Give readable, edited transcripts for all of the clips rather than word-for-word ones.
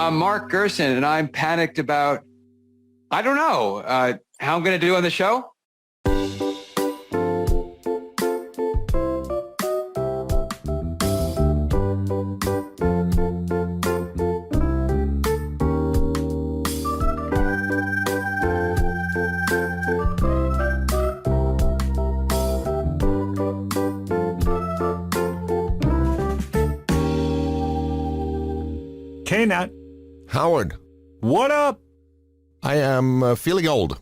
I'm Mark Gerson, and I'm panicked about, I don't know, how I'm going to do on the show. Hey, Nat. Howard. What up? I am feeling old.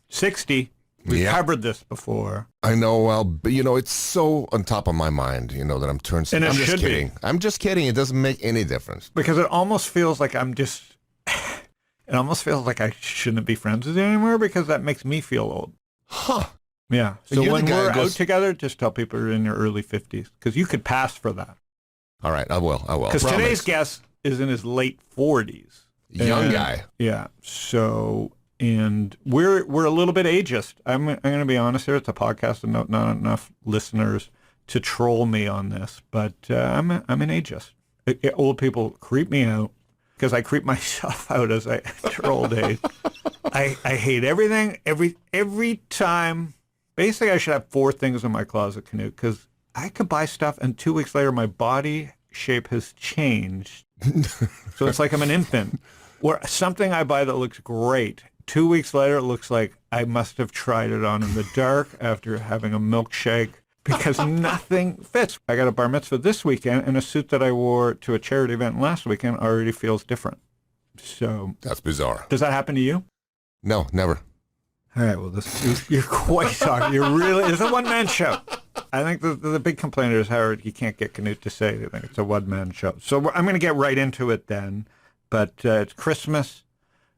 60. We've covered this before. I know. Well, it's so on top of my mind, that I'm turned 60. And I'm just kidding. I'm just kidding. It doesn't make any difference. Because it almost feels like it almost feels like I shouldn't be friends with you anymore because that makes me feel old. Huh. Yeah. So when we're out together, just tell people you're in your early 50s because you could pass for that. All right. I will. Because today's guest is in his late 40s. Young guy. Yeah. So, and we're a little bit ageist. I'm going to be honest here. It's a podcast and not enough listeners to troll me on this, but I'm an ageist. Old people creep me out because I creep myself out as I enter old age. I hate everything every time. Basically, I should have 4 things in my closet, Canute, because I could buy stuff and 2 weeks later my body shape has changed. So it's like I'm an infant. Where something I buy that looks great, 2 weeks later it looks like I must have tried it on in the dark after having a milkshake because nothing fits. I got a bar mitzvah this weekend and a suit that I wore to a charity event last weekend already feels different. So that's bizarre. Does that happen to you? No, never. All right, well, you're quite talking. It's a one-man show. I think the big complainer is, Howard, you can't get Canute to say anything. It's a one-man show. So I'm going to get right into it then. But it's Christmas.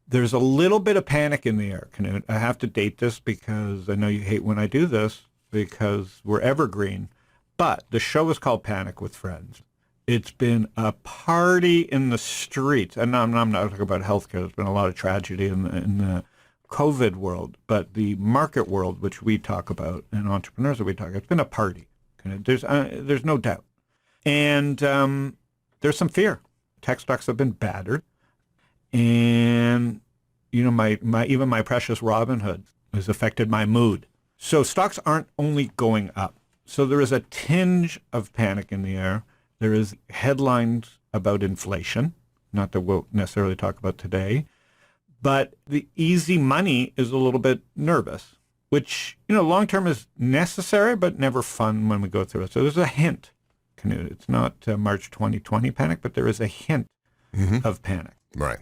There's a little bit of panic in the air, Canute. I have to date this because I know you hate when I do this because we're evergreen. But the show is called Panic with Friends. It's been a party in the streets. And I'm not talking about healthcare. There's been a lot of tragedy in the COVID world, but the market world, which we talk about, and entrepreneurs that we talk about, it's been a party. There's no doubt. And there's some fear. Tech stocks have been battered. And, even my precious Robinhood has affected my mood. So stocks aren't only going up. So there is a tinge of panic in the air. There is headlines about inflation, not that we'll necessarily talk about today. But the easy money is a little bit nervous, which, long-term is necessary, but never fun when we go through it. So there's a hint, Canute. It's not March 2020 panic, but there is a hint of panic. Right.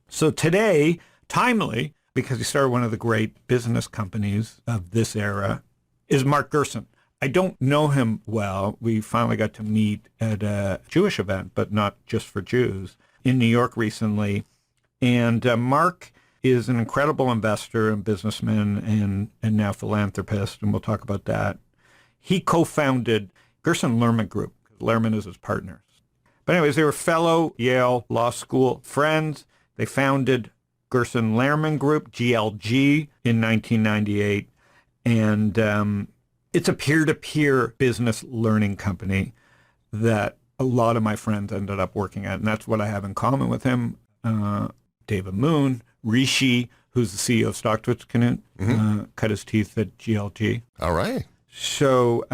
So today, timely, because he started one of the great business companies of this era, is Mark Gerson. I don't know him well. We finally got to meet at a Jewish event, but not just for Jews, in New York recently. And Mark is an incredible investor and businessman and now philanthropist, and we'll talk about that. He co-founded Gerson Lehrman Group. Lehrman is his partner. But anyways, they were fellow Yale Law School friends. They founded Gerson Lehrman Group, GLG, in 1998. And it's a peer-to-peer business learning company that a lot of my friends ended up working at. And that's what I have in common with him. David Moon, Rishi, who's the CEO of Stocktwits, Canute, cut his teeth at GLG. All right. So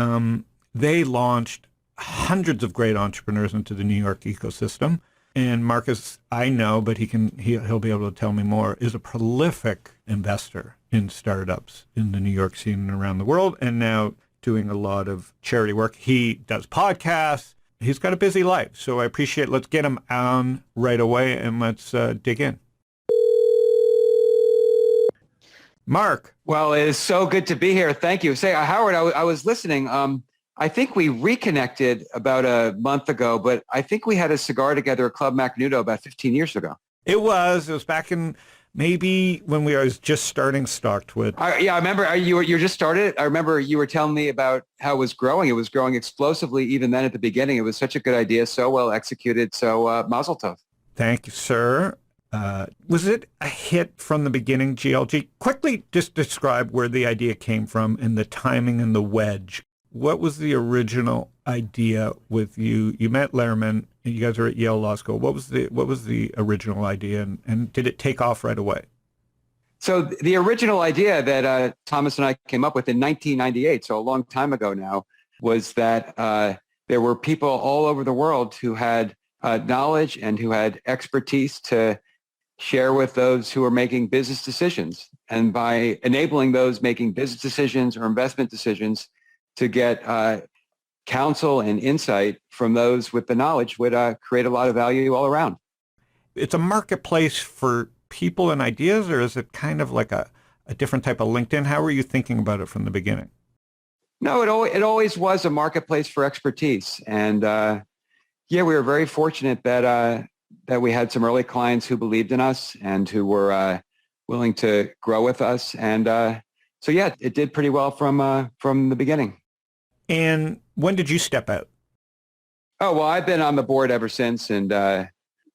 they launched hundreds of great entrepreneurs into the New York ecosystem. And Marcus, I know, but he'll be able to tell me more, is a prolific investor in startups in the New York scene and around the world, and now doing a lot of charity work. He does podcasts. He's got a busy life, so I appreciate. Let's get him on right away, and let's dig in. Mark. Well, it is so good to be here. Thank you. Say, Howard, I was listening. I think we reconnected about a month ago, but I think we had a cigar together at Club Macanudo about 15 years ago. It was back in maybe when I was just starting Stocktwits. I remember you just started. I remember you were telling me about how it was growing. It was growing explosively even then at the beginning. It was such a good idea, so well executed. So mazel tov. Thank you, sir. Was it a hit from the beginning, GLG? Quickly just describe where the idea came from and the timing and the wedge. what was the original idea with you? You met Lehrman, and you guys are at Yale Law School. What was the original idea, and did it take off right away? So the original idea that Thomas and I came up with in 1998, so a long time ago now, was that there were people all over the world who had knowledge and who had expertise to share with those who are making business decisions. And by enabling those making business decisions or investment decisions to get counsel and insight from those with the knowledge would create a lot of value all around. It's a marketplace for people and ideas, or is it kind of like a different type of LinkedIn? How were you thinking about it from the beginning? No, it always was a marketplace for expertise. And we were very fortunate that we had some early clients who believed in us and who were willing to grow with us. And it did pretty well from the beginning. And when did you step out? Oh, well, I've been on the board ever since, and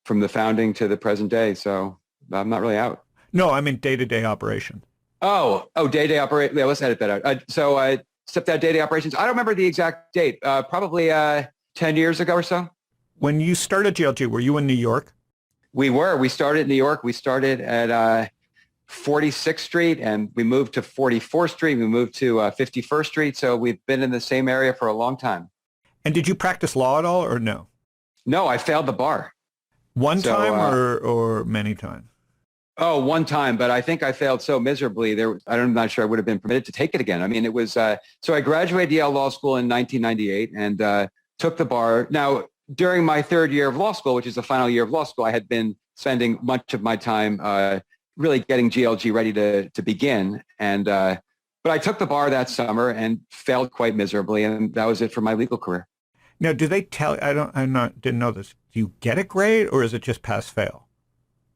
from the founding to the present day. So I'm not really out. No, I mean day-to-day operation. Oh, day-to-day operation. Yeah, let's edit that out. So I stepped out day-to-day operations. I don't remember the exact date. Probably 10 years ago or so. When you started GLG, were you in New York? We were. We started in New York. We started at 46th Street, and we moved to 44th Street. We moved to 51st Street. So we've been in the same area for a long time. And did you practice law at all, or no? No, I failed the bar. One time or many times? Oh, one time, but I think I failed so miserably. I'm not sure I would have been permitted to take it again. I mean, it was, so I graduated Yale Law School in 1998 and took the bar. Now, during my third year of law school, which is the final year of law school, I had been spending much of my time really getting GLG ready to begin. And but I took the bar that summer and failed quite miserably, and that was it for my legal career. Now, do they tell? Didn't know this. Do you get a grade, or is it just pass fail?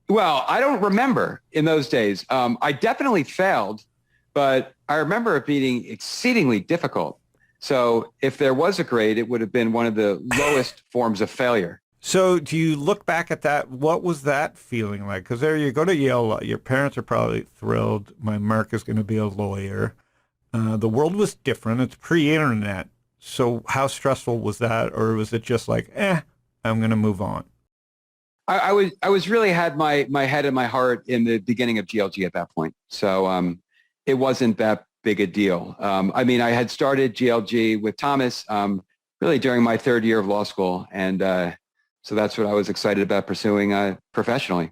Well, I don't remember in those days. I definitely failed, but I remember it being exceedingly difficult. So if there was a grade, it would have been one of the lowest forms of failure. So do you look back at that? What was that feeling like? Because there you go to Yale, your parents are probably thrilled. My Mark is going to be a lawyer. The world was different. It's pre-internet. So how stressful was that? Or was it just like, I'm going to move on? I was really had my head and my heart in the beginning of GLG at that point. So it wasn't that big a deal. I mean, I had started GLG with Thomas really during my third year of law school. And so that's what I was excited about pursuing professionally.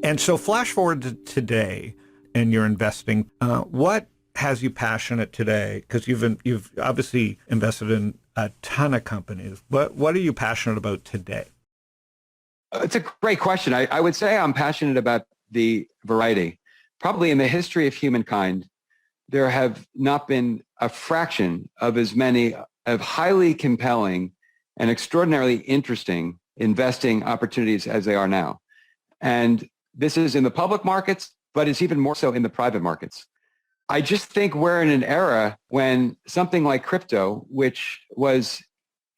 And so flash forward to today and you're investing. What has you passionate today? Because you've obviously invested in a ton of companies. What are you passionate about today? It's a great question. I would say I'm passionate about the variety. Probably in the history of humankind, there have not been a fraction of as many of highly compelling and extraordinarily interesting investing opportunities as they are now. And this is in the public markets, but it's even more so in the private markets. I just think we're in an era when something like crypto, which was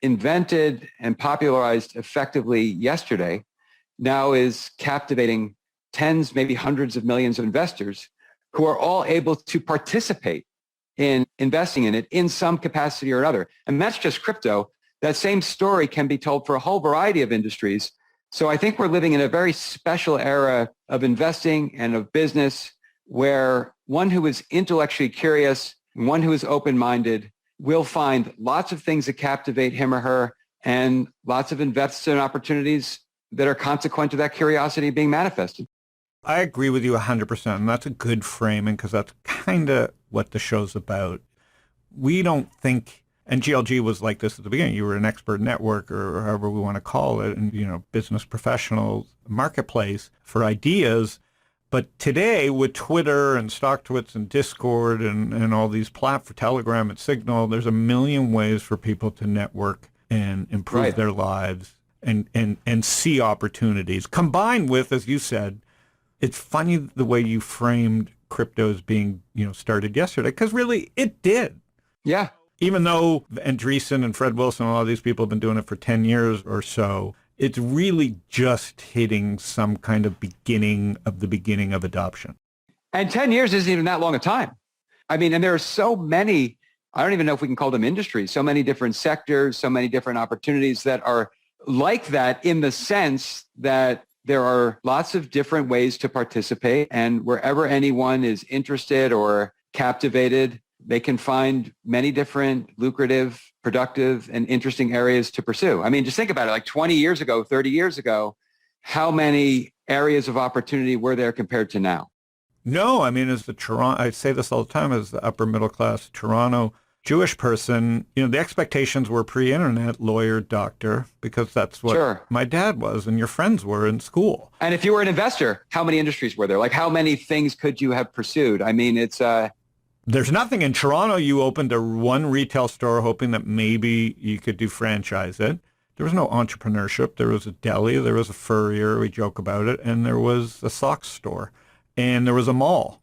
invented and popularized effectively yesterday, now is captivating tens, maybe hundreds of millions of investors who are all able to participate in investing in it in some capacity or another. And that's just crypto. That same story can be told for a whole variety of industries. So I think we're living in a very special era of investing and of business where one who is intellectually curious, one who is open-minded, will find lots of things that captivate him or her and lots of investment opportunities that are consequent to that curiosity being manifested. I agree with you 100%, and that's a good framing because that's kind of what the show's about. We don't think, and GLG was like this at the beginning, you were an expert network or however we want to call it, and business professional marketplace for ideas. But today with Twitter and Stocktwits and Discord and all these platforms, Telegram and Signal, there's a million ways for people to network and improve their lives and see opportunities. Combined with, as you said, it's funny the way you framed crypto as being, started yesterday, because really it did. Yeah. Even though Andreessen and Fred Wilson and all these people have been doing it for 10 years or so, it's really just hitting some kind of beginning of adoption. And 10 years isn't even that long a time. I mean, and there are so many, I don't even know if we can call them industries, so many different sectors, so many different opportunities that are like that in the sense that there are lots of different ways to participate. And wherever anyone is interested or captivated, they can find many different lucrative, productive, and interesting areas to pursue. I mean, just think about it, like 20 years ago, 30 years ago, how many areas of opportunity were there compared to now? No, I mean, as the Toronto, I say this all the time, as the upper middle class Toronto Jewish person, the expectations were pre-internet, lawyer, doctor, because that's what my dad was and your friends were in school. And if you were an investor, how many industries were there? Like how many things could you have pursued? I mean, it's... There's nothing in Toronto. You opened one retail store hoping that maybe you could do franchise it. There was no entrepreneurship. There was a deli, there was a furrier, we joke about it, and there was a socks store, and there was a mall.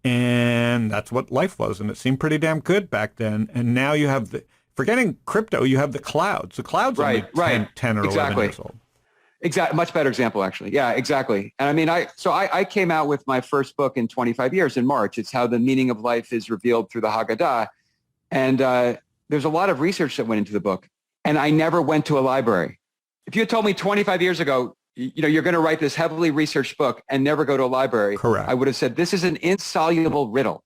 And that's what life was. And it seemed pretty damn good back then. And now you have forgetting crypto, you have the clouds. The clouds are 10 or 11 years old. Exactly. Much better example, actually. Yeah, exactly. And I mean, I came out with my first book in 25 years in March. It's How the Meaning of Life is Revealed Through the Haggadah. And there's a lot of research that went into the book. And I never went to a library. If you had told me 25 years ago, you're going to write this heavily researched book and never go to a library. Correct. I would have said, this is an insoluble riddle.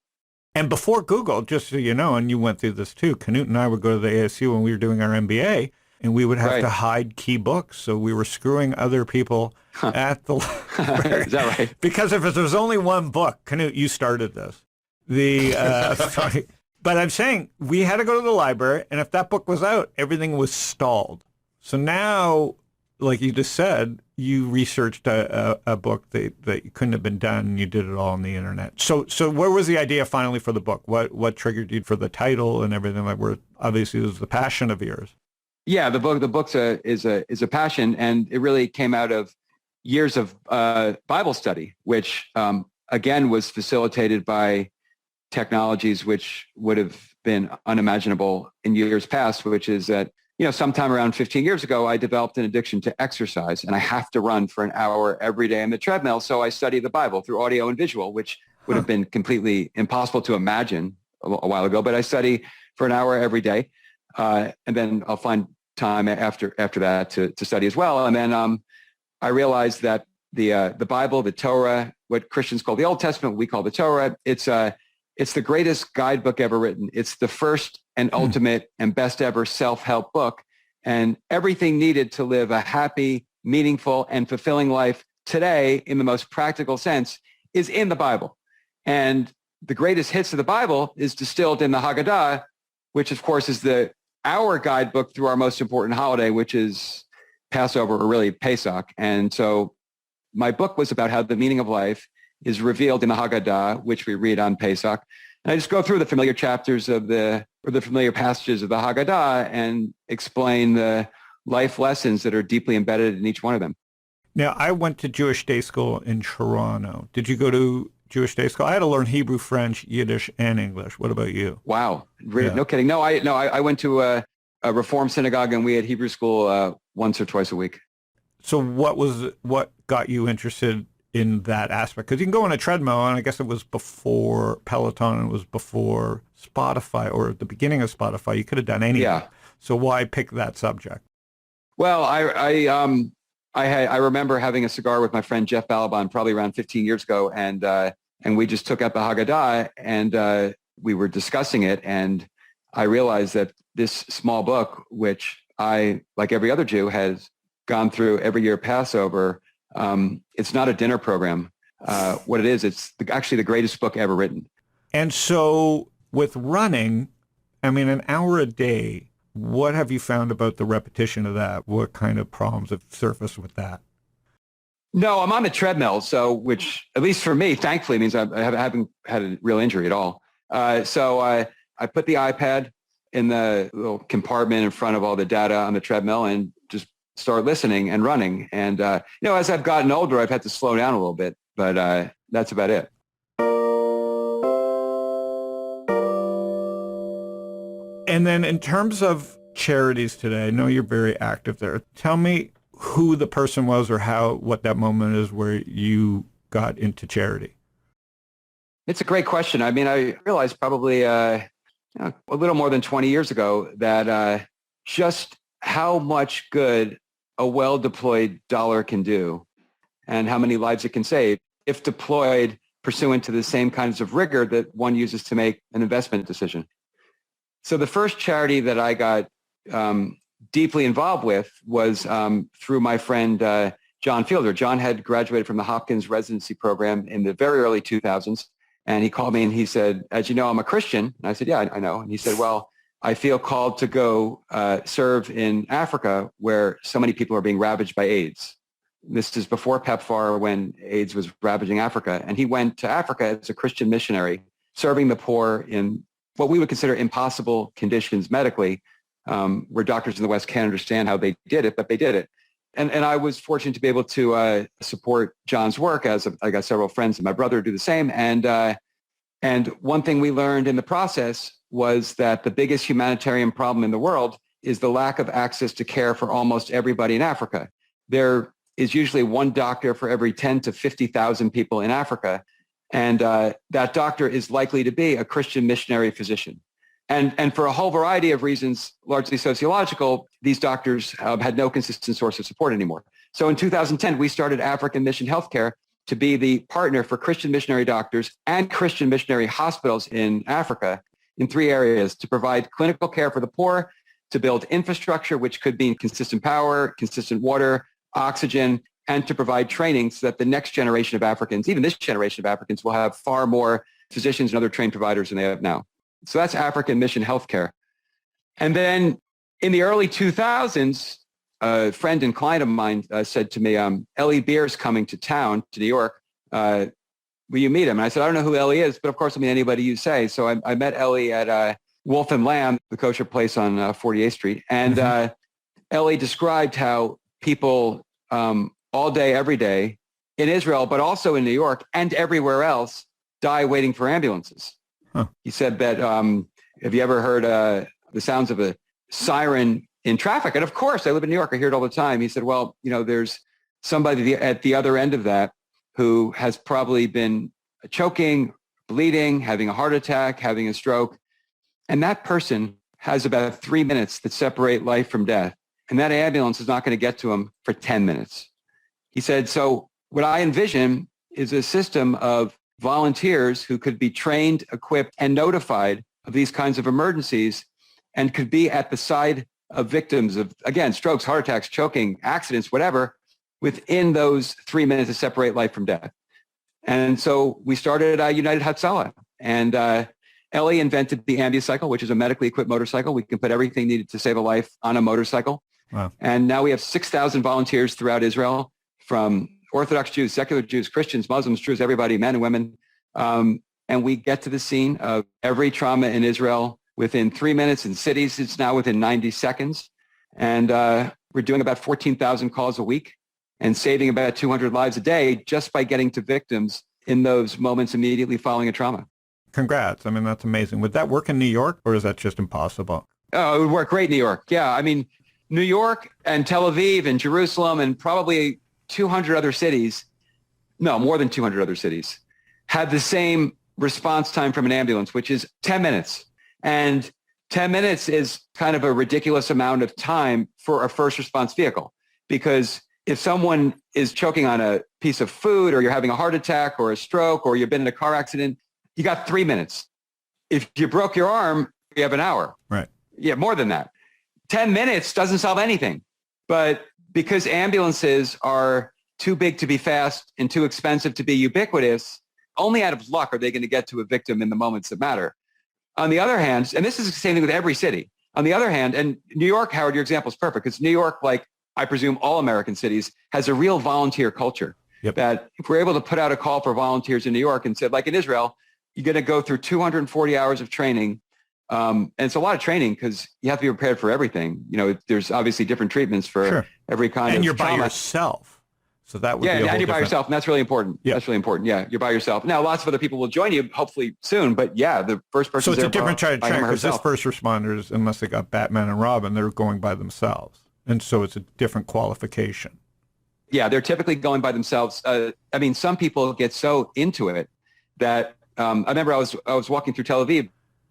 And before Google, just so you know, and you went through this too, Canute and I would go to the ASU when we were doing our MBA, and we would have to hide key books. So we were screwing other people at the library. Is that right? Because if there's only one book, Canute, you started this. Sorry. But I'm saying we had to go to the library, and if that book was out, everything was stalled. So now, like you just said, you researched a book that couldn't have been done, and you did it all on the internet. So where was the idea finally for the book? What triggered you for the title and everything? Like, where obviously it was the passion of yours. Yeah, the book's is a passion, and it really came out of years of Bible study, which again was facilitated by technologies which would have been unimaginable in years past, which is that, sometime around 15 years ago, I developed an addiction to exercise, and I have to run for an hour every day on the treadmill. So I study the Bible through audio and visual, which would have been completely impossible to imagine a while ago. But I study for an hour every day, and then I'll find time after that to study as well. And then I realized that the Bible, the Torah, what Christians call the Old Testament, we call the Torah, it's the greatest guidebook ever written. It's the first and ultimate and best ever self-help book. And everything needed to live a happy, meaningful, and fulfilling life today in the most practical sense is in the Bible. And the greatest hits of the Bible is distilled in the Haggadah, which of course is our guidebook through our most important holiday, which is Passover, or really Pesach. And so my book was about how the meaning of life is revealed in the Haggadah, which we read on Pesach. And I just go through the familiar chapters or the familiar passages of the Haggadah and explain the life lessons that are deeply embedded in each one of them. Now, I went to Jewish day school in Toronto. Did you go to Jewish day school? I had to learn Hebrew, French, Yiddish, and English. What about you? Wow. No kidding. No, I went to a Reform synagogue, and we had Hebrew school once or twice a week. So what got you interested in that aspect? Because you can go on a treadmill, and I guess it was before Peloton, it was before Spotify, or at the beginning of Spotify. You could have done anything. Yeah. So why pick that subject? Well, I remember having a cigar with my friend Jeff Balaban probably around 15 years ago, and we just took out the Haggadah, and we were discussing it, and I realized that this small book, which I, like every other Jew, has gone through every year Passover, it's not a dinner program. What it is, it's actually the greatest book ever written. And so with running, I mean, an hour a day, what have you found about the repetition of that? What kind of problems have surfaced with that? No, I'm on the treadmill, which at least for me, thankfully, means I haven't had a real injury at all. So I put the iPad in the little compartment in front of all the data on the treadmill and just start listening and running. And, as I've gotten older, I've had to slow down a little bit, but that's about it. And then in terms of charities today, I know you're very active there. Tell me who the person was or what that moment is where you got into charity. It's a great question. I mean, I realized probably a little more than 20 years ago that just how much good a well-deployed dollar can do and how many lives it can save if deployed pursuant to the same kinds of rigor that one uses to make an investment decision. So the first charity that I got deeply involved with was through my friend John Fielder. John had graduated from the Hopkins residency program in the very early 2000s. And he called me and he said, as you know, I'm a Christian. And I said, yeah, I know. And he said, well, I feel called to go serve in Africa where so many people are being ravaged by AIDS. This is before PEPFAR, when AIDS was ravaging Africa. And he went to Africa as a Christian missionary, serving the poor in what we would consider impossible conditions medically, where doctors in the West can't understand how they did it, but they did it. And I was fortunate to be able to support John's work, as I got several friends and my brother do the same. And one thing we learned in the process was that the biggest humanitarian problem in the world is the lack of access to care for almost everybody in Africa. There is usually one doctor for every 10 to 50,000 people in Africa. And that doctor is likely to be a Christian missionary physician. And for a whole variety of reasons, largely sociological, these doctors had no consistent source of support anymore. So in 2010, we started African Mission Healthcare to be the partner for Christian missionary doctors and Christian missionary hospitals in Africa in 3 areas: to provide clinical care for the poor, to build infrastructure, which could be consistent power, consistent water, oxygen, and to provide training so that the next generation of Africans, even this generation of Africans, will have far more physicians and other trained providers than they have now. So that's African Mission Healthcare. And then in the early 2000s, a friend and client of mine said to me, Ellie Beer's coming to town, to New York. Will you meet him? And I said, I don't know who Ellie is, but of course I'll meet anybody you say. So I met Ellie at Wolf and Lamb, the kosher place on 48th Street. And Ellie described how people all day, every day in Israel, but also in New York and everywhere else, die waiting for ambulances. Huh. He said that, have you ever heard the sounds of a siren in traffic? And of course, I live in New York. I hear it all the time. He said, well, there's somebody at the other end of that who has probably been choking, bleeding, having a heart attack, having a stroke. And that person has about 3 minutes that separate life from death. And that ambulance is not going to get to him for 10 minutes. He said, so what I envision is a system of volunteers who could be trained, equipped, and notified of these kinds of emergencies and could be at the side of victims of, again, strokes, heart attacks, choking, accidents, whatever, within those 3 minutes to separate life from death. And so we started United Hatzalah. And Ellie invented the ambicycle, which is a medically equipped motorcycle. We can put everything needed to save a life on a motorcycle. Wow. And now we have 6,000 volunteers throughout Israel, from Orthodox Jews, secular Jews, Christians, Muslims, Jews, everybody, men and women. And we get to the scene of every trauma in Israel within 3 minutes. In cities, it's now within 90 seconds. And we're doing about 14,000 calls a week and saving about 200 lives a day just by getting to victims in those moments immediately following a trauma. Congrats. I mean, that's amazing. Would that work in New York, or is that just impossible? Oh, it would work great in New York. Yeah. I mean, New York and Tel Aviv and Jerusalem and probably 200 other cities, no, more than 200 other cities, had the same response time from an ambulance, which is 10 minutes. And 10 minutes is kind of a ridiculous amount of time for a first response vehicle, because if someone is choking on a piece of food, or you're having a heart attack or a stroke, or you've been in a car accident, you got 3 minutes. If you broke your arm, you have an hour. Right. Yeah, more than that. 10 minutes doesn't solve anything. But because ambulances are too big to be fast and too expensive to be ubiquitous, only out of luck are they going to get to a victim in the moments that matter. On the other hand, and this is the same thing with every city. On the other hand, and New York, Howard, your example is perfect, because New York, like I presume all American cities, has a real volunteer culture. Yep. That if we're able to put out a call for volunteers in New York and said, like in Israel, you're going to go through 240 hours of training. And it's a lot of training because you have to be prepared for everything. There's obviously different treatments for every kind of trauma. And you're by yourself. So that would be a whole and you're by different... yourself, and that's really important. Yeah. That's really important. Yeah, you're by yourself. Now, lots of other people will join you, hopefully soon, but yeah, the first person. So it's a different kind of training, because this first responders, unless they got Batman and Robin, they're going by themselves. And so it's a different qualification. Yeah, they're typically going by themselves. Some people get so into it that I remember I was walking through Tel Aviv,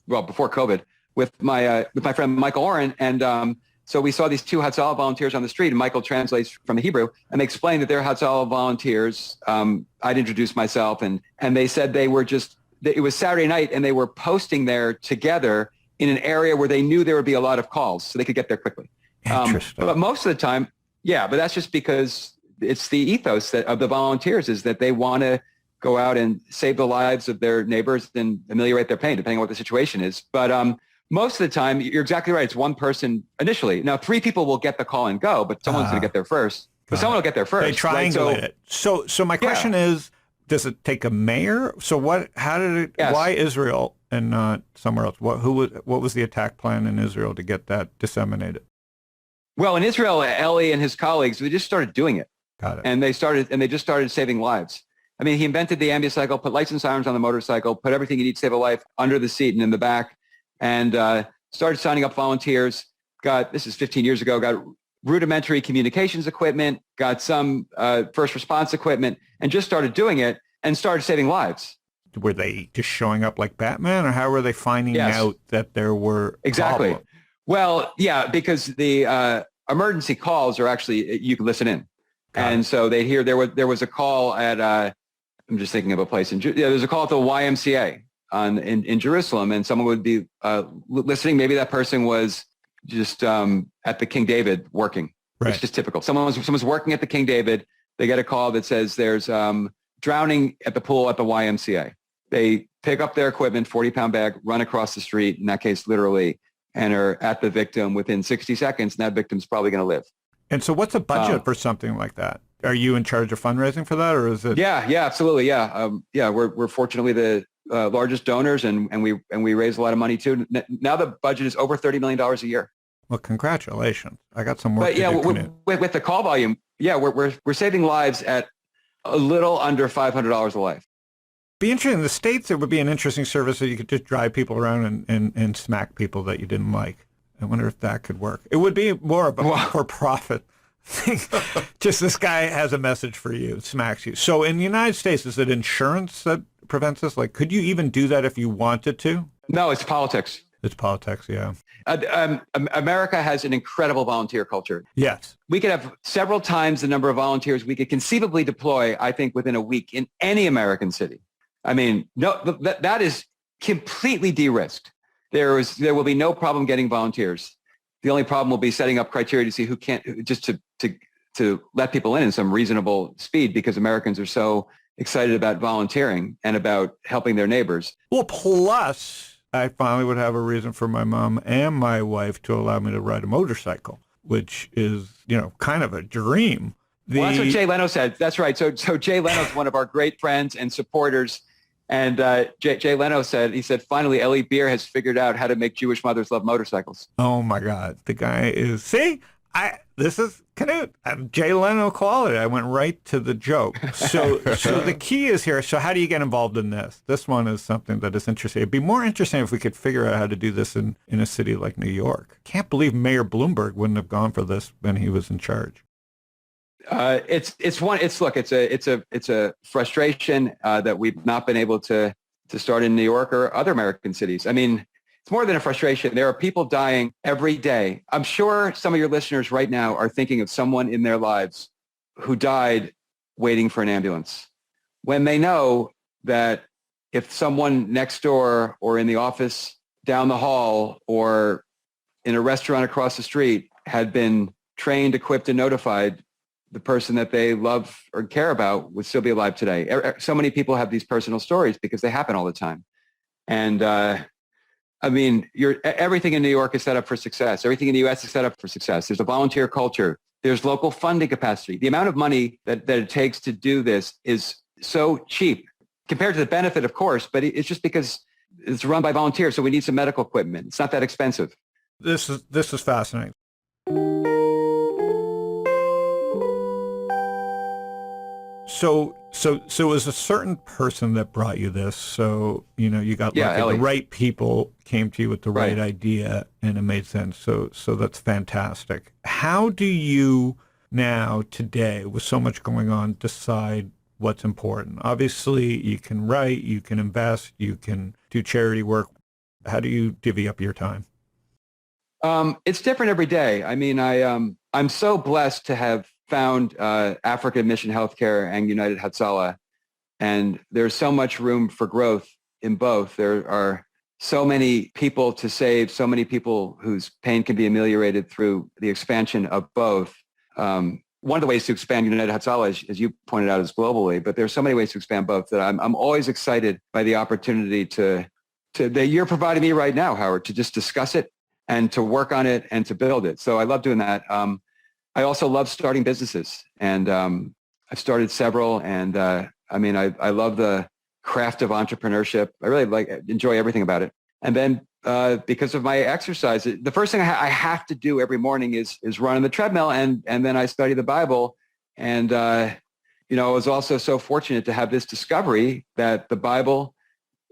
well, before COVID, with my friend Michael Oren, and so we saw these two Hatzalah volunteers on the street, and Michael translates from the Hebrew, and they explained that they're Hatzalah volunteers. I'd introduced myself, and they said it was Saturday night, and they were posting there together in an area where they knew there would be a lot of calls, so they could get there quickly. Interesting. But most of the time, yeah, but that's just because it's the ethos of the volunteers is that they want to go out and save the lives of their neighbors and ameliorate their pain, depending on what the situation is. But most of the time, you're exactly right. It's one person initially. Now, 3 people will get the call and go, but someone's going to get there first. But someone will get there first. They triangulate it. So my question is, does it take a mayor? So how did it, Yes. why Israel and not somewhere else? What was the attack plan in Israel to get that disseminated? Well, in Israel, Eli and his colleagues, they just started doing it. Got it. And they just started saving lives. I mean, he invented the ambicycle, put lights and sirens on the motorcycle, put everything you need to save a life under the seat and in the back, and started signing up volunteers. This is 15 years ago, got rudimentary communications equipment, got some first response equipment, and just started doing it and started saving lives. Were they just showing up like Batman, or how were they finding out that there were Exactly. problems? Well, yeah, because the emergency calls are actually, you can listen in. And so they'd hear there was a call at, I'm just thinking of a place, there's a call at the YMCA in Jerusalem, and someone would be listening. Maybe that person was just at the King David working. Right. It's just typical. Someone's working at the King David. They get a call that says there's drowning at the pool at the YMCA. They pick up their equipment, 40-pound bag, run across the street, in that case, literally, and are at the victim within 60 seconds, and that victim's probably going to live. And so what's a budget for something like that? Are you in charge of fundraising for that, or is it? Yeah, absolutely. Yeah. We're fortunately the largest donors, and we raise a lot of money too. Now the budget is over $30 million a year. Well, congratulations. I got some work to do. With the call volume, we're saving lives at a little under $500 a life. Be interesting. In the States, it would be an interesting service that you could just drive people around and smack people that you didn't like. I wonder if that could work. It would be more of a for-profit thing. Just this guy has a message for you, smacks you. So in the United States, is it insurance that prevents this? Like, could you even do that if you wanted to? No, it's politics. It's politics, yeah. America has an incredible volunteer culture. Yes. We could have several times the number of volunteers we could conceivably deploy, I think, within a week in any American city. I mean, no, that is completely de-risked. There will be no problem getting volunteers. The only problem will be setting up criteria to see who can't, just to let people in some reasonable speed, because Americans are so excited about volunteering and about helping their neighbors. Well, plus, I finally would have a reason for my mom and my wife to allow me to ride a motorcycle, which is, kind of a dream. Well, that's what Jay Leno said. That's right. So Jay Leno's one of our great friends and supporters. And Jay Leno said, finally, Ellie Beer has figured out how to make Jewish mothers love motorcycles. Oh, my God. The guy is, this is Canute. I'm Jay Leno quality. I went right to the joke. So the key is here. So how do you get involved in this? This one is something that is interesting. It'd be more interesting if we could figure out how to do this in a city like New York. Can't believe Mayor Bloomberg wouldn't have gone for this when he was in charge. It's a frustration that we've not been able to start in New York or other American cities. I mean, it's more than a frustration. There are people dying every day. I'm sure some of your listeners right now are thinking of someone in their lives who died waiting for an ambulance, when they know that if someone next door or in the office down the hall or in a restaurant across the street had been trained, equipped, and notified, the person that they love or care about would still be alive today. So many people have these personal stories because they happen all the time. And everything in New York is set up for success. Everything in the U.S. is set up for success. There's a volunteer culture. There's local funding capacity. The amount of money that it takes to do this is so cheap compared to the benefit, of course, but it's just because it's run by volunteers. So we need some medical equipment. It's not that expensive. This is fascinating. So it was a certain person that brought you this. So, you got lucky. The right people came to you with the right idea, and it made sense. So that's fantastic. How do you now, today, with so much going on, decide what's important? Obviously, you can write, you can invest, you can do charity work. How do you divvy up your time? It's different every day. I mean, I'm so blessed to have found African Mission Healthcare and United Hatzalah, and there's so much room for growth in both. There are so many people to save, so many people whose pain can be ameliorated through the expansion of both. One of the ways to expand United Hatzalah, as you pointed out, is globally, but there's so many ways to expand both that I'm always excited by the opportunity that you're providing me right now, Howard, to just discuss it and to work on it and to build it. So I love doing that. I also love starting businesses, and I've started several, and I love the craft of entrepreneurship. I really enjoy everything about it. And then because of my exercise, the first thing I have to do every morning is run on the treadmill, and then I study the Bible. And I was also so fortunate to have this discovery that the Bible,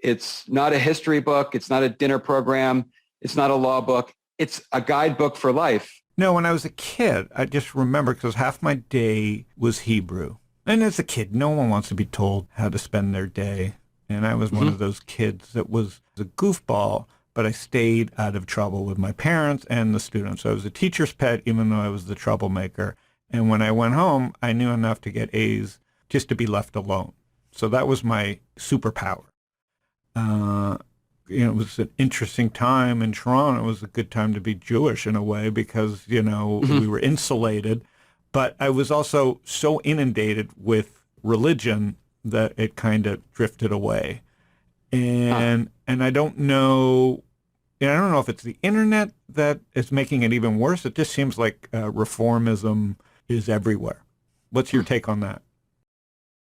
it's not a history book, it's not a dinner program, it's not a law book, it's a guidebook for life. No, when I was a kid, I just remember because half my day was Hebrew. And as a kid, no one wants to be told how to spend their day. And I was one of those kids that was a goofball, but I stayed out of trouble with my parents and the students. So I was a teacher's pet, even though I was the troublemaker. And when I went home, I knew enough to get A's just to be left alone. So that was my superpower. It was an interesting time in Toronto. It was a good time to be Jewish in a way because, we were insulated. But I was also so inundated with religion that it kind of drifted away. And I don't know, I don't know if it's the internet that is making it even worse. It just seems like reformism is everywhere. What's your take on that?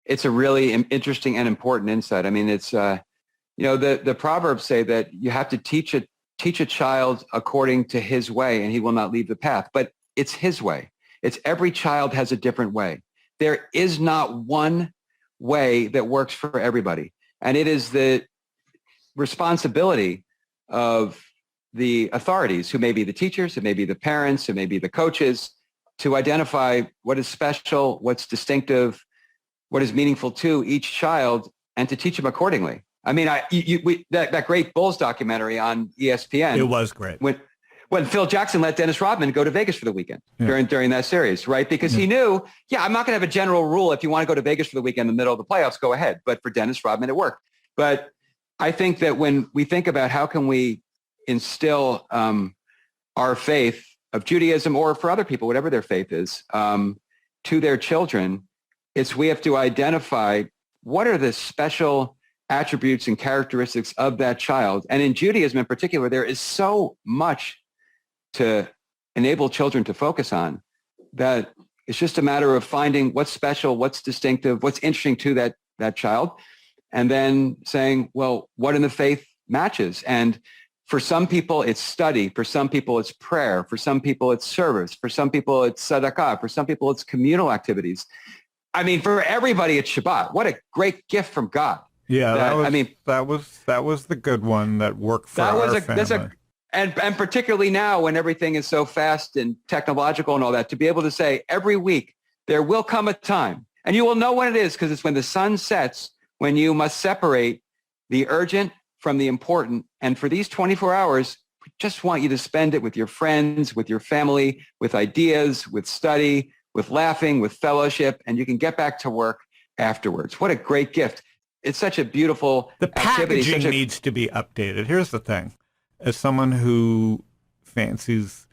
It's a really interesting and important insight. I mean, it's, the Proverbs say that you have to teach a child according to his way, and he will not leave the path. But it's his way. It's every child has a different way. There is not one way that works for everybody. And it is the responsibility of the authorities, who may be the teachers, it may be the parents, it may be the coaches, to identify what is special, what's distinctive, what is meaningful to each child, and to teach them accordingly. I mean, that great Bulls documentary on ESPN. It was great. When Phil Jackson let Dennis Rodman go to Vegas for the weekend during that series, right? Because he knew, I'm not going to have a general rule. If you want to go to Vegas for the weekend in the middle of the playoffs, go ahead. But for Dennis Rodman, it worked. But I think that when we think about how can we instill our faith of Judaism, or for other people, whatever their faith is, to their children, we have to identify what are the special attributes and characteristics of that child. And in Judaism in particular, there is so much to enable children to focus on that it's just a matter of finding what's special, what's distinctive, what's interesting to that child, and then saying, well, what in the faith matches? And for some people, it's study. For some people, it's prayer. For some people, it's service. For some people, it's tzedakah. For some people, it's communal activities. I mean, for everybody, it's Shabbat. What a great gift from God. Yeah, that was the good one that worked for our family. And particularly now when everything is so fast and technological and all that, to be able to say every week, there will come a time, and you will know when it is, because it's when the sun sets, when you must separate the urgent from the important. And for these 24 hours, we just want you to spend it with your friends, with your family, with ideas, with study, with laughing, with fellowship, and you can get back to work afterwards. What a great gift. It's such a beautiful activity. The packaging needs to be updated. Here's the thing. As someone who fancies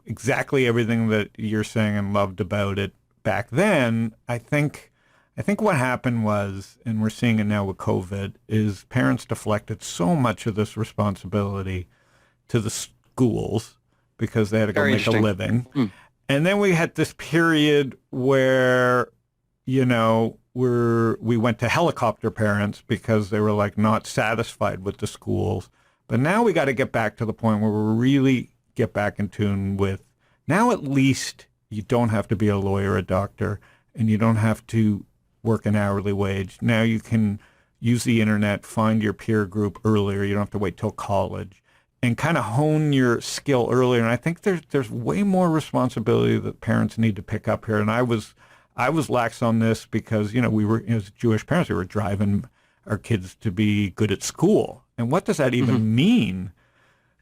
exactly everything that you're saying and loved about it back then, I think what happened was, and we're seeing it now with COVID, is parents deflected so much of this responsibility to the schools because they had to go make a living. And then we had this period where, we went to helicopter parents because they were not satisfied with the schools. But now we got to get back to the point where we really get back in tune with, now at least you don't have to be a lawyer or a doctor, and you don't have to work an hourly wage. Now you can use the internet, find your peer group earlier. You don't have to wait till college, and kind of hone your skill earlier. And I think there's way more responsibility that parents need to pick up here. And I was I was lax on this because, we were, as Jewish parents, we were driving our kids to be good at school. And what does that even mean?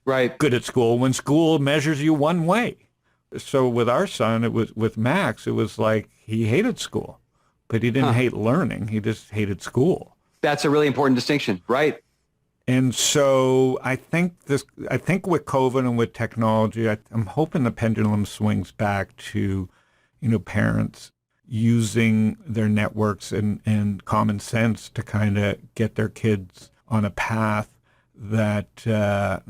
Right. Good at school when school measures you one way. So with our son, with Max, it was like he hated school, but he didn't hate learning. He just hated school. That's a really important distinction. Right. And so I think with COVID and with technology, I'm hoping the pendulum swings back to, parents using their networks and common sense to kind of get their kids on a path that, I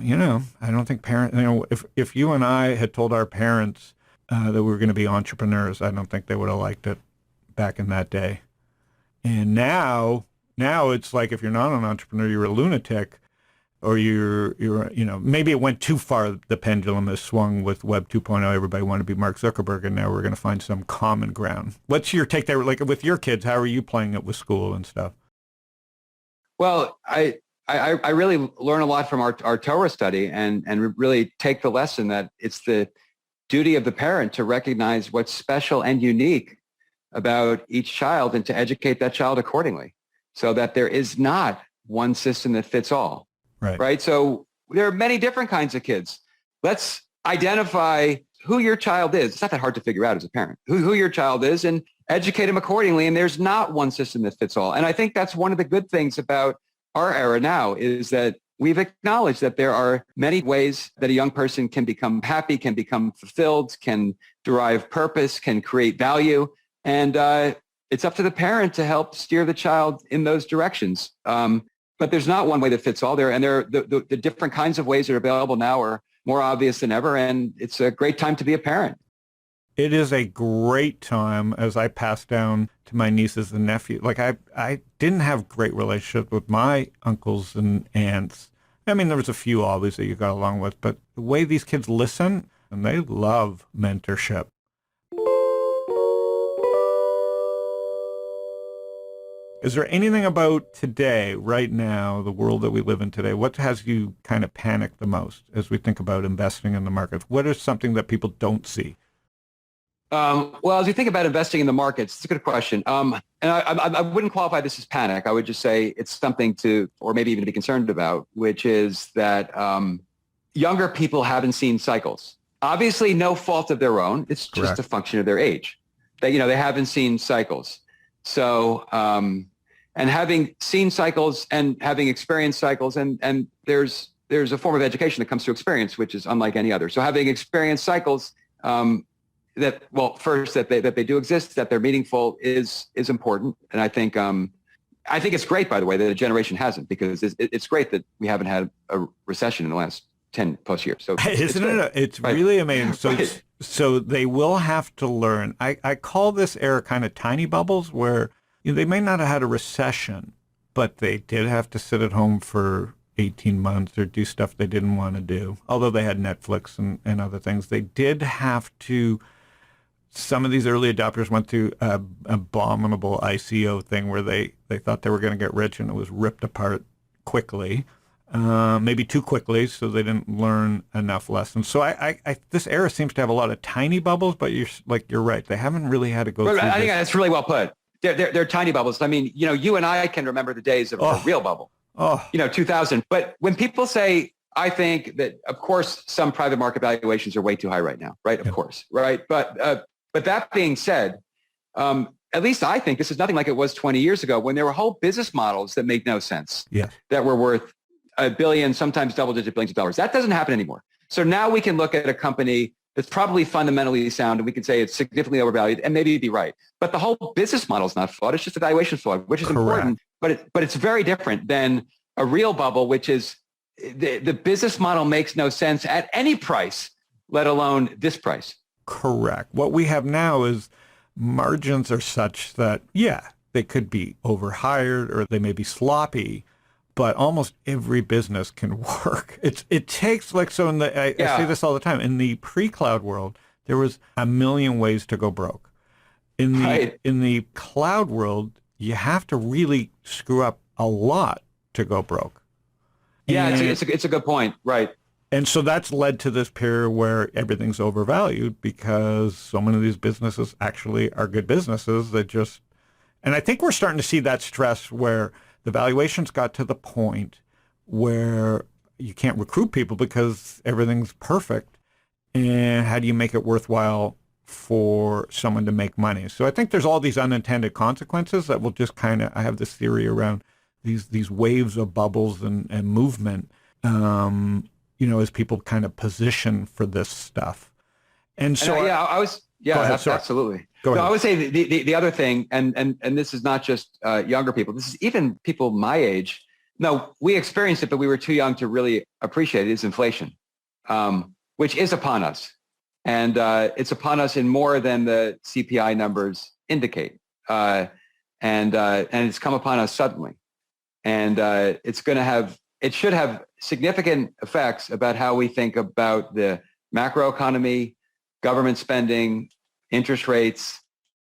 don't think parents, if you and I had told our parents that we were going to be entrepreneurs, I don't think they would have liked it back in that day. And now it's like, if you're not an entrepreneur, you're a lunatic, or you're maybe it went too far. The pendulum has swung with Web 2.0. Everybody wanted to be Mark Zuckerberg, and now we're going to find some common ground. What's your take there? Like with your kids, how are you playing it with school and stuff? Well, I really learn a lot from our Torah study and really take the lesson that it's the duty of the parent to recognize what's special and unique about each child and to educate that child accordingly, so that there is not one system that fits all. Right. So there are many different kinds of kids. Let's identify who your child is. It's not that hard to figure out as a parent, who your child is, and educate them accordingly. And there's not one system that fits all. And I think that's one of the good things about our era now, is that we've acknowledged that there are many ways that a young person can become happy, can become fulfilled, can derive purpose, can create value. And it's up to the parent to help steer the child in those directions. But there's not one way that fits all there. And the different kinds of ways that are available now are more obvious than ever. And it's a great time to be a parent. It is a great time as I pass down to my nieces and nephews. Like I didn't have great relationship with my uncles and aunts. I mean, there was a few always that you got along with, but the way these kids listen, and they love mentorship. Is there anything about today, right now, the world that we live in today, what has you kind of panicked the most as we think about investing in the market? What is something that people don't see? Well, as you think about investing in the markets, it's a good question. And I wouldn't qualify this as panic. I would just say it's something to, or maybe even to be concerned about, which is that younger people haven't seen cycles. Obviously, no fault of their own. It's just a function of their age. They haven't seen cycles. So, and having seen cycles and having experienced cycles, and there's a form of education that comes through experience, which is unlike any other. So having experienced cycles, first that they do exist, that they're meaningful is important. And I think it's great, by the way, that a generation hasn't, because it's great that we haven't had a recession in the last 10 plus years. So isn't it? It's really amazing. So, so they will have to learn. I call this era kind of tiny bubbles, where they may not have had a recession, but they did have to sit at home for 18 months or do stuff they didn't want to do. Although they had Netflix and other things, they did have to. Some of these early adopters went through an abominable ICO thing where they thought they were going to get rich, and it was ripped apart quickly, maybe too quickly, so they didn't learn enough lessons. So I this era seems to have a lot of tiny bubbles, but you're right. They haven't really had to go through I think that's really well put. They're tiny bubbles. I mean, you and I can remember the days of a real bubble. 2000. But when people say, I think that, of course, some private market valuations are way too high right now, right? Of course, right? But that being said, at least I think this is nothing like it was 20 years ago, when there were whole business models that made no sense, that were worth $1 billion, sometimes double-digit billions of dollars. That doesn't happen anymore. So now we can look at a company that's probably fundamentally sound, and we can say it's significantly overvalued, and maybe be right. But the whole business model is not flawed. It's just a valuation flawed, which is important. But it's very different than a real bubble, which is the business model makes no sense at any price, let alone this price. Correct. What we have now is margins are such that, they could be overhired or they may be sloppy, but almost every business can work. It takes, like, so I say this all the time, in the pre-cloud world, there was a million ways to go broke. In the cloud world, you have to really screw up a lot to go broke. Yeah, it's a good point. Right. And so that's led to this period where everything's overvalued because so many of these businesses actually are good businesses that just, and I think we're starting to see that stress where the valuations got to the point where you can't recruit people because everything's perfect. And how do you make it worthwhile for someone to make money? So I think there's all these unintended consequences that will just kind of, I have this theory around these waves of bubbles and movement, as people kind of position for this stuff. And so absolutely. Go ahead. I would say the other thing, and this is not just younger people, this is even people my age. No, we experienced it, but we were too young to really appreciate it, is inflation, which is upon us. And it's upon us in more than the CPI numbers indicate. And it's come upon us suddenly. And it should have significant effects about how we think about the macroeconomy, government spending, interest rates,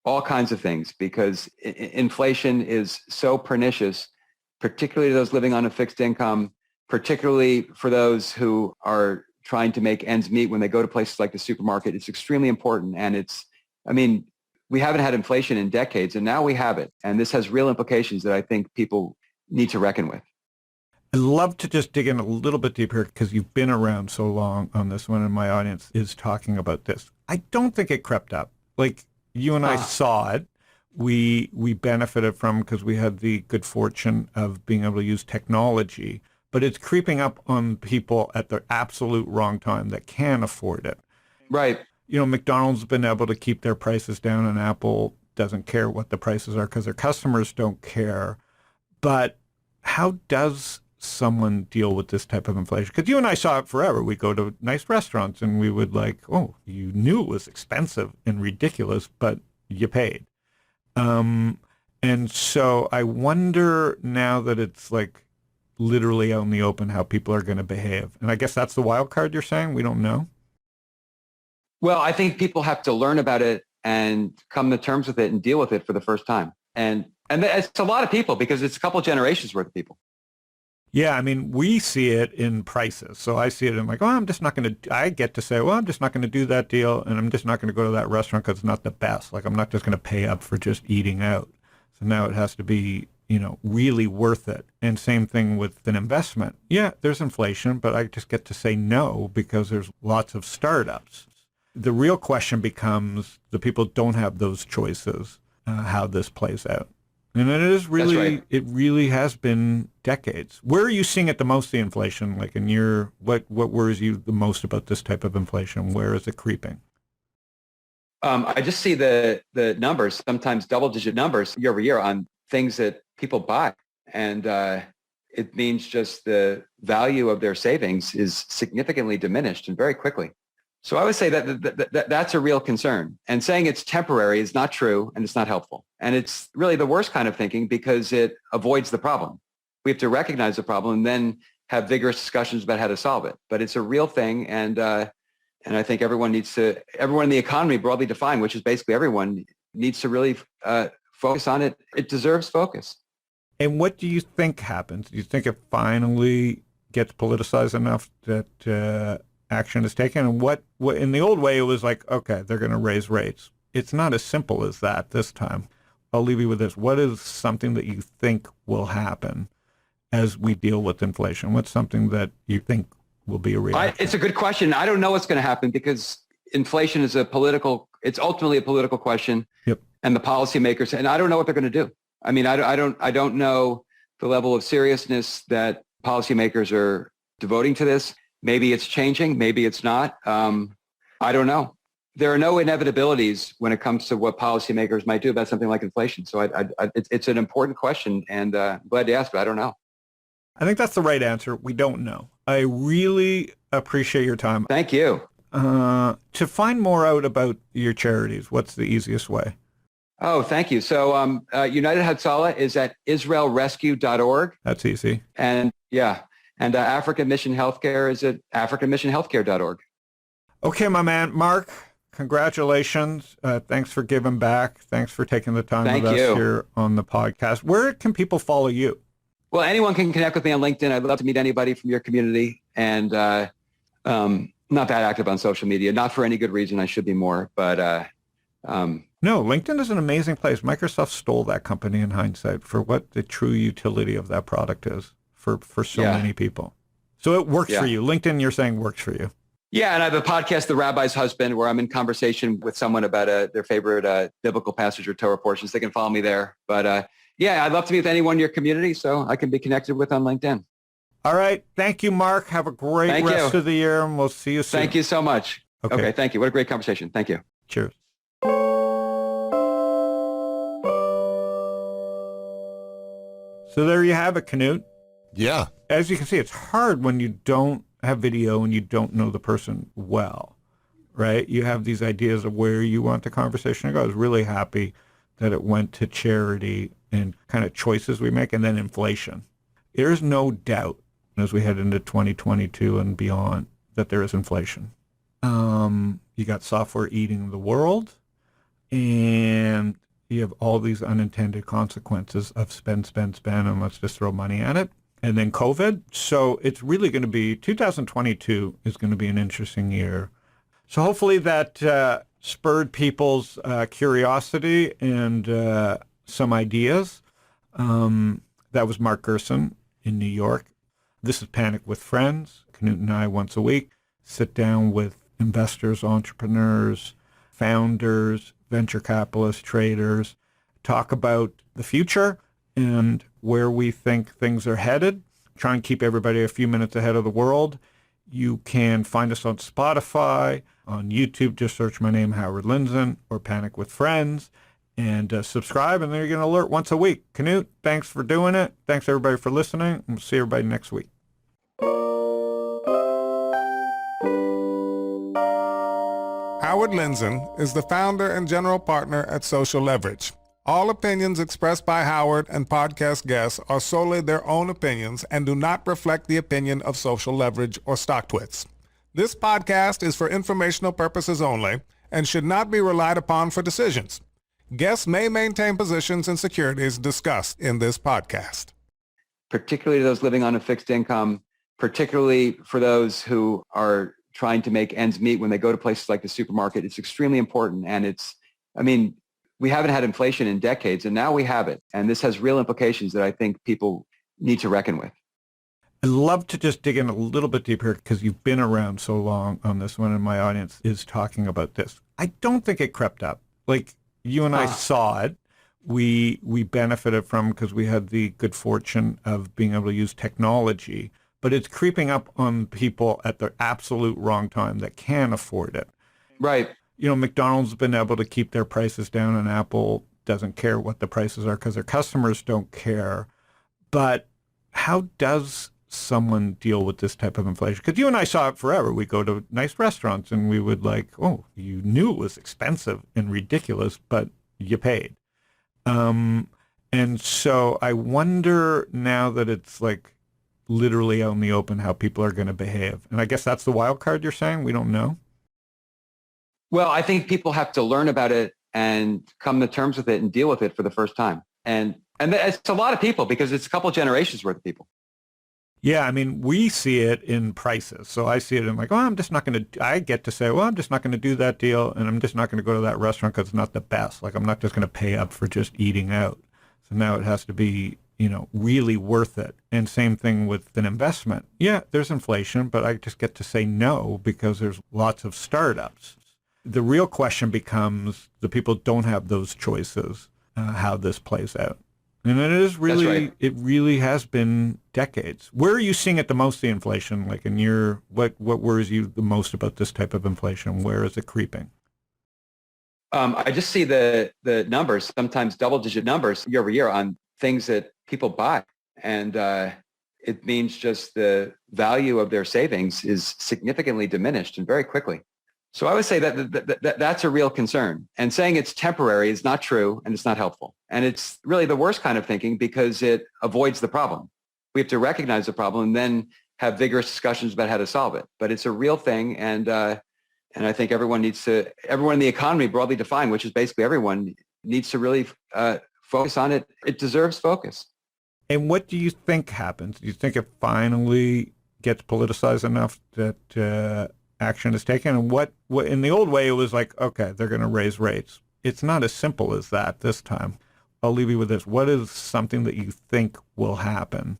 all kinds of things, because inflation is so pernicious, particularly to those living on a fixed income, particularly for those who are trying to make ends meet when they go to places like the supermarket. It's extremely important. And we haven't had inflation in decades, and now we have it. And this has real implications that I think people need to reckon with. I'd love to just dig in a little bit deeper because you've been around so long on this one and my audience is talking about this. I don't think it crept up. Like you and I saw it. We benefited from because we had the good fortune of being able to use technology, but it's creeping up on people at the absolute wrong time that can afford it. Right. McDonald's has been able to keep their prices down and Apple doesn't care what the prices are because their customers don't care. But how does someone deal with this type of inflation? Because you and I saw it forever. We go to nice restaurants and we would you knew it was expensive and ridiculous, but you paid. And so I wonder now that it's like literally out in the open how people are going to behave. And I guess that's the wild card you're saying? We don't know? Well, I think people have to learn about it and come to terms with it and deal with it for the first time. And it's a lot of people because it's a couple of generations worth of people. Yeah, we see it in prices. So I see it and I'm like, I'm just not going to, I get to say, I'm just not going to do that deal and I'm just not going to go to that restaurant because it's not the best. Like I'm not just going to pay up for just eating out. So now it has to be, really worth it. And same thing with an investment. Yeah, there's inflation, but I just get to say no because there's lots of startups. The real question becomes the people don't have those choices, how this plays out. And it is really, right. It really has been decades. Where are you seeing it the most, the inflation? Like in what worries you the most about this type of inflation? Where is it creeping? I just see the numbers, sometimes double-digit numbers year over year on things that people buy. And it means just the value of their savings is significantly diminished and very quickly. So I would say that's a real concern. And saying it's temporary is not true and it's not helpful. And it's really the worst kind of thinking because it avoids the problem. We have to recognize the problem and then have vigorous discussions about how to solve it. But it's a real thing. And I think everyone in the economy broadly defined, which is basically everyone, needs to really focus on it. It deserves focus. And what do you think happens? Do you think it finally gets politicized enough that action is taken? And what in the old way, it was like, okay, they're going to raise rates. It's not as simple as that this time. I'll leave you with this. What is something that you think will happen as we deal with inflation? What's something that you think will be a reality? It's a good question. I don't know what's going to happen because inflation is it's ultimately a political question. Yep. And the policymakers, and I don't know what they're going to do. I don't know the level of seriousness that policymakers are devoting to this. Maybe it's changing. Maybe it's not. I don't know. There are no inevitabilities when it comes to what policymakers might do about something like inflation. So it's an important question, and I'm glad to ask, but I don't know. I think that's the right answer. We don't know. I really appreciate your time. Thank you. To find more out about your charities, what's the easiest way? Oh, thank you. So United Hatzalah is at israelrescue.org. That's easy. And yeah. And African Mission Healthcare is at africanmissionhealthcare.org. Okay, my man. Mark, congratulations. Thanks for giving back. Thanks for taking the time with us here on the podcast. Where can people follow you? Well, anyone can connect with me on LinkedIn. I'd love to meet anybody from your community. And Not that active on social media, not for any good reason. I should be more, but no, LinkedIn is an amazing place. Microsoft stole that company in hindsight for what the true utility of that product is for so many people. So it works for you. LinkedIn, you're saying, works for you. Yeah, and I have a podcast, The Rabbi's Husband, where I'm in conversation with someone about their favorite biblical passage or Torah portions. They can follow me there. But I'd love to meet with anyone in your community, so I can be connected with on LinkedIn. All right. Thank you, Mark. Have a great rest of the year, and we'll see you soon. Thank you so much. Okay, thank you. What a great conversation. Thank you. Cheers. So there you have it, Canute. Yeah. As you can see, it's hard when you don't have video and you don't know the person well, right? You have these ideas of where you want the conversation to go. I was really happy that it went to charity and kind of choices we make, and then inflation. There's no doubt as we head into 2022 and beyond that there is inflation. You got software eating the world, and you have all these unintended consequences of spend, and let's just throw money at it. And then COVID. So it's really going to be, 2022 is going to be an interesting year. So hopefully that spurred people's curiosity and some ideas. That was Mark Gerson in New York. This is Panic with Friends. Canute and I, once a week, sit down with investors, entrepreneurs, founders, venture capitalists, traders, talk about the future and where we think things are headed. Try and keep everybody a few minutes ahead of the world. You can find us on Spotify, on YouTube. Just search my name, Howard Lindzen, or Panic with Friends, and subscribe, and then you're going to alert once a week. Canute, thanks for doing it. Thanks, everybody, for listening, and we'll see everybody next week. Howard Lindzen is the founder and general partner at Social Leverage. All opinions expressed by Howard and podcast guests are solely their own opinions and do not reflect the opinion of Social Leverage or Stocktwits. This podcast is for informational purposes only and should not be relied upon for decisions. Guests may maintain positions in securities discussed in this podcast. Particularly those living on a fixed income, particularly for those who are trying to make ends meet when they go to places like the supermarket. It's extremely important. And we haven't had inflation in decades, and now we have it. And this has real implications that I think people need to reckon with. I'd love to just dig in a little bit deeper because you've been around so long on this one, and my audience is talking about this. I don't think it crept up. Like, you and I saw it. We benefited from because we had the good fortune of being able to use technology, but it's creeping up on people at the absolute wrong time that can afford it. Right. You know, McDonald's has been able to keep their prices down, and Apple doesn't care what the prices are because their customers don't care. But how does someone deal with this type of inflation? Because you and I saw it forever. We go to nice restaurants and we would like, oh, you knew it was expensive and ridiculous, but you paid. And so I wonder now that it's like literally out in the open how people are going to behave. And I guess that's the wild card you're saying? We don't know? Well, I think people have to learn about it and come to terms with it and deal with it for the first time. And it's a lot of people because it's a couple of generations worth of people. Yeah, I mean, we see it in prices. So I see it in like, I'm just not going to, I get to say, I'm just not going to do that deal, and I'm just not going to go to that restaurant because it's not the best. Like, I'm not just going to pay up for just eating out. So now it has to be, really worth it. And same thing with an investment. Yeah, there's inflation, but I just get to say no because there's lots of startups. The real question becomes the people don't have those choices, how this plays out. And it is really, right. It really has been decades. Where are you seeing it the most, the inflation? Like in your, what worries you the most about this type of inflation? Where is it creeping? I just see the numbers, sometimes double-digit numbers year over year on things that people buy. And it means just the value of their savings is significantly diminished and very quickly. So I would say that's a real concern. And saying it's temporary is not true, and it's not helpful. And it's really the worst kind of thinking because it avoids the problem. We have to recognize the problem and then have vigorous discussions about how to solve it. But it's a real thing, and I think everyone in the economy, broadly defined, which is basically everyone, needs to really focus on it. It deserves focus. And what do you think happens? Do you think it finally gets politicized enough that action is taken. And what in the old way, it was like, okay, they're going to raise rates. It's not as simple as that this time. I'll leave you with this. What is something that you think will happen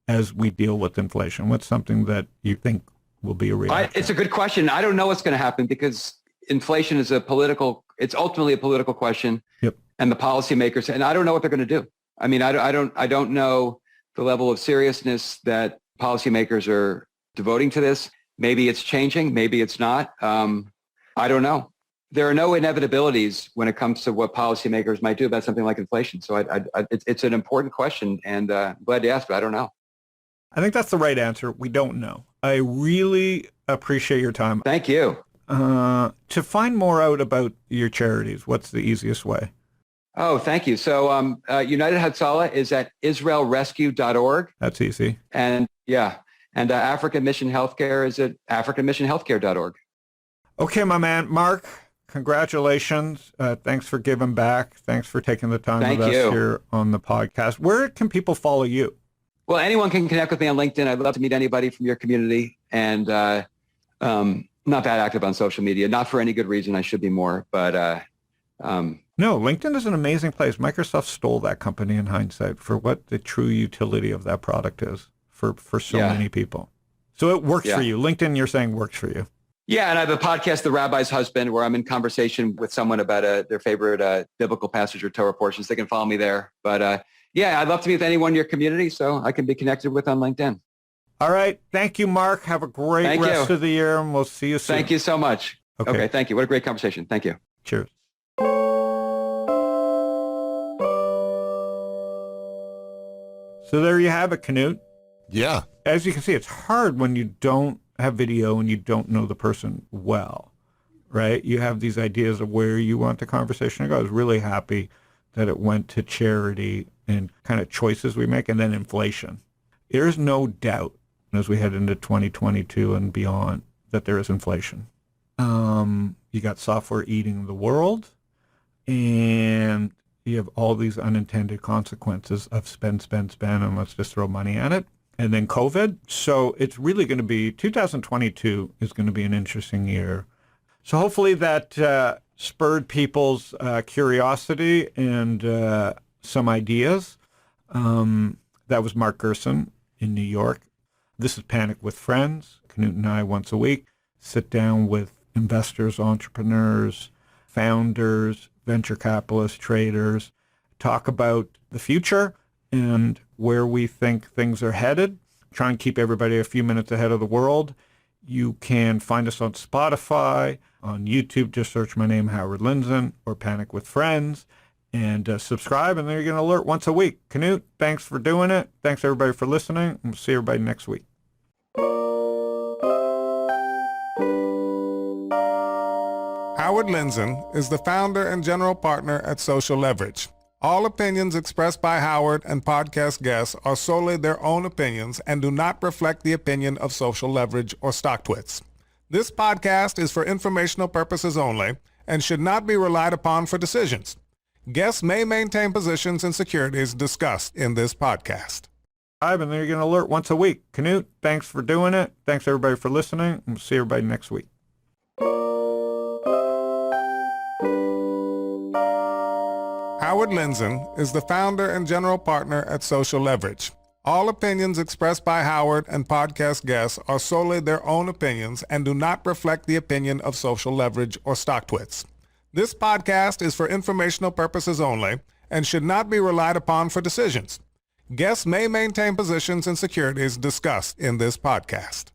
as we deal with inflation? What's something that you think will be a reality? It's a good question. I don't know what's going to happen because inflation is it's ultimately a political question. Yep. And the policymakers, and I don't know what they're going to do. I mean, I don't know the level of seriousness that policymakers are devoting to this. Maybe it's changing. Maybe it's not. I don't know. There are no inevitabilities when it comes to what policymakers might do about something like inflation. So it's an important question, and I'm glad you asked, but I don't know. I think that's the right answer. We don't know. I really appreciate your time. Thank you. To find more out about your charities, what's the easiest way? Oh, thank you. So United Hatzalah is at israelrescue.org. That's easy. And African Mission Healthcare is at africanmissionhealthcare.org. Okay, my man. Mark, congratulations. Thanks for giving back. Thanks for taking the time with us here on the podcast. Where can people follow you? Well, anyone can connect with me on LinkedIn. I'd love to meet anybody from your community. And not that active on social media, not for any good reason. I should be more, but no, LinkedIn is an amazing place. Microsoft stole that company in hindsight for what the true utility of that product is for so many people. So it works for you. LinkedIn, you're saying, works for you. Yeah, and I have a podcast, The Rabbi's Husband, where I'm in conversation with someone about their favorite biblical passage or Torah portions. They can follow me there. But I'd love to meet with anyone in your community, so I can be connected with on LinkedIn. All right. Thank you, Mark. Have a great rest of the year, and we'll see you soon. Thank you so much. Okay, thank you. What a great conversation. Thank you. Cheers. So there you have it, Canute. Yeah. As you can see, it's hard when you don't have video and you don't know the person well, right? You have these ideas of where you want the conversation to go. I was really happy that it went to charity and kind of choices we make, and then inflation. There's no doubt as we head into 2022 and beyond that there is inflation. You got software eating the world, and you have all these unintended consequences of spend, and let's just throw money at it. And then COVID. So it's really going to be, 2022 is going to be an interesting year. So hopefully that spurred people's curiosity and some ideas. That was Mark Gerson in New York. This is Panic with Friends. Canute and I, once a week, sit down with investors, entrepreneurs, founders, venture capitalists, traders, talk about the future and where we think things are headed. Try and keep everybody a few minutes ahead of the world. You can find us on Spotify, on YouTube. Just search my name, Howard Lindzen, or Panic with Friends, and subscribe, and then you're going to alert once a week. Canute, thanks for doing it. Thanks, everybody, for listening. We'll see everybody next week. Howard Lindzen is the founder and general partner at Social Leverage. All opinions expressed by Howard and podcast guests are solely their own opinions and do not reflect the opinion of Social Leverage or Stocktwits. This podcast is for informational purposes only and should not be relied upon for decisions. Guests may maintain positions in securities discussed in this podcast. And then you're going to alert once a week. Canute, thanks for doing it. Thanks, everybody, for listening. We'll see everybody next week. Howard Lindzen is the founder and general partner at Social Leverage. All opinions expressed by Howard and podcast guests are solely their own opinions and do not reflect the opinion of Social Leverage or Stocktwits. This podcast is for informational purposes only and should not be relied upon for decisions. Guests may maintain positions in securities discussed in this podcast.